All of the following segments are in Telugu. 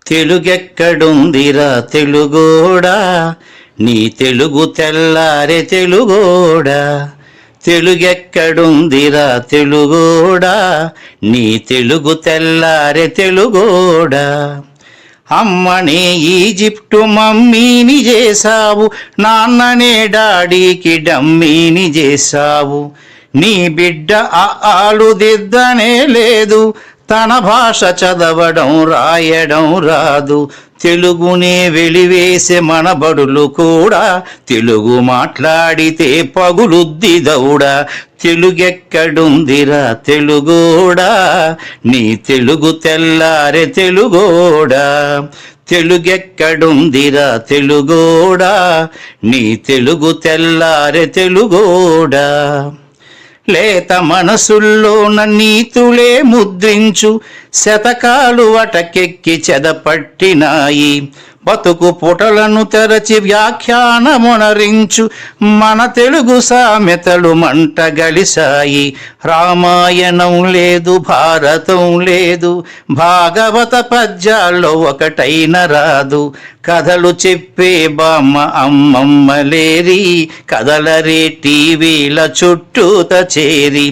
తెలుగెక్కడుందిరా తెలుగోడా, నీ తెలుగు తెల్లారె తెలుగోడా. తెలుగెక్కడుందిరా తెలుగోడా, నీ తెలుగు తెల్లారె తెలుగోడా. అమ్మనే ఈజిప్టు మమ్మీని చేసావు, నాన్ననే డాడీకి డమ్మీని చేసావు. నీ బిడ్డ ఆలు దిద్దనే లేదు, తన భాష చదవడం రాయడం రాదు. తెలుగునే వెలివేసే మన బడులు కూడా తెలుగు మాట్లాడితే పగులుద్ది దౌడా. తెలుగెక్కడుందిరా తెలుగోడా, నీ తెలుగు తెల్లారె తెలుగోడా. తెలుగెక్కడుందిరా తెలుగోడా, నీ తెలుగు తెల్లారె తెలుగోడా. లేత మనసుల్లోన నీతులే ముద్రించు, శతకాలు అటకెక్కి చెదపట్టినాయి. బతుకు పుటలను తెరచి వ్యాఖ్యానమునరించు, మన తెలుగు సామెతలు మంట గలిసాయి. రామాయణం లేదు, భారతం లేదు, భాగవత పద్యాల్లో ఒకటైన రాదు. కథలు చెప్పే బామ్మ అమ్మమ్మ లేరి, కథలరే టీవీల చుట్టూత చేరి.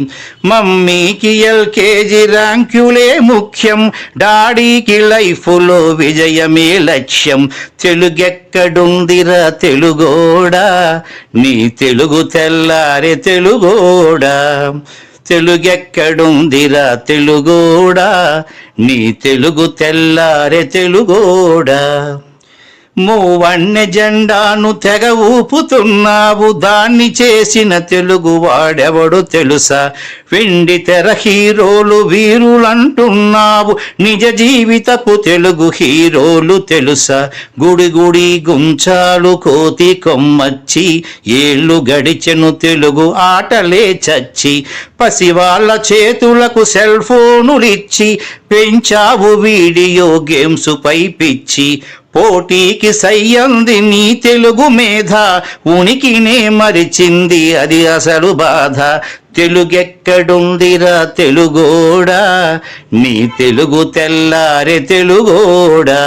మమ్మీకి ఎల్కేజీ ర్యాంకులే ముఖ్యం, డాడీకి లైఫ్లో విజయమే లక్ష్యం. తెలుగెక్కడుందిరా తెలుగోడా, నీ తెలుగు తెల్లారె తెలుగోడా. తెలుగెక్కడుందిరా తెలుగోడా, నీ తెలుగు తెల్లారె తెలుగోడా. మూవన్నె జెండాను తెగ ఊపుతున్నావు, దాన్ని చేసిన తెలుగు వాడెవడు తెలుసా. వెండి తెర హీరోలు వీరులంటున్నావు, నిజ జీవితపు తెలుగు హీరోలు తెలుసా. గుడి గుడి గుంచాలు కోతి కొమ్మచ్చి, ఏళ్ళు గడిచెను తెలుగు ఆటలే చచ్చి. పసివాళ్ళ చేతులకు సెల్ ఫోనులిచ్చి, పెంచావు వీడియో గేమ్స్ పై పిచ్చి. పోటీకి సయ్యంది నీ తెలుగు మేధ, ఉనికినే మరిచింది అది అసలు బాధ. తెలుగెక్కడుందిరా తెలుగోడా, నీ తెలుగు తెల్లారె తెలుగోడా.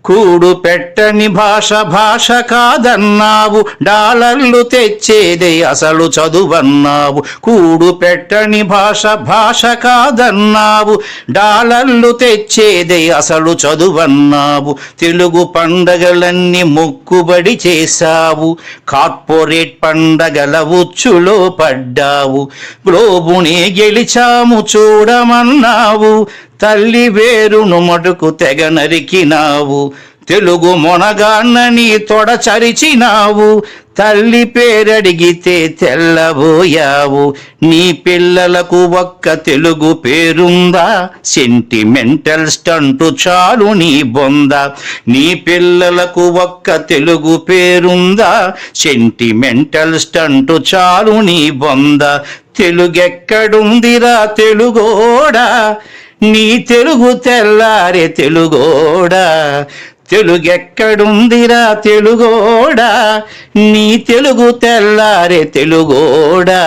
కూడు పెట్టని భాష భాష కాదన్నావు, డాలర్లు తెచ్చేదే అసలు చదువన్నావు. కూడు పెట్టని భాష భాష కాదన్నావు, డాలర్లు తెచ్చేదే అసలు చదువన్నావు. తెలుగు పండగలన్నీ మొక్కుబడి చేశావు, కార్పొరేట్ పండగల ఉచ్చులో పడ్డావు. గ్లోబునే గెలిచాము చూడమన్నావు, తల్లి వేరును మటుకు తెగ నరికినావు. తెలుగు మొనగాన్నని తొడ చరిచినావు, తల్లి పేరడిగితే తెల్లబోయావు. నీ పిల్లలకు ఒక్క తెలుగు పేరుందా, సెంటిమెంటల్ స్టంటు చాలు నీ బొంద. నీ పిల్లలకు ఒక్క తెలుగు పేరుందా, సెంటిమెంటల్ స్టంటు చాలు నీ బొంద. తెలుగెక్కడుందిరా తెలుగోడా, నీ తెలుగు తెల్లారె తెలుగోడా. తెలుగెక్కడుందిరా తెలుగోడా, నీ తెలుగు తెల్లారె తెలుగోడా.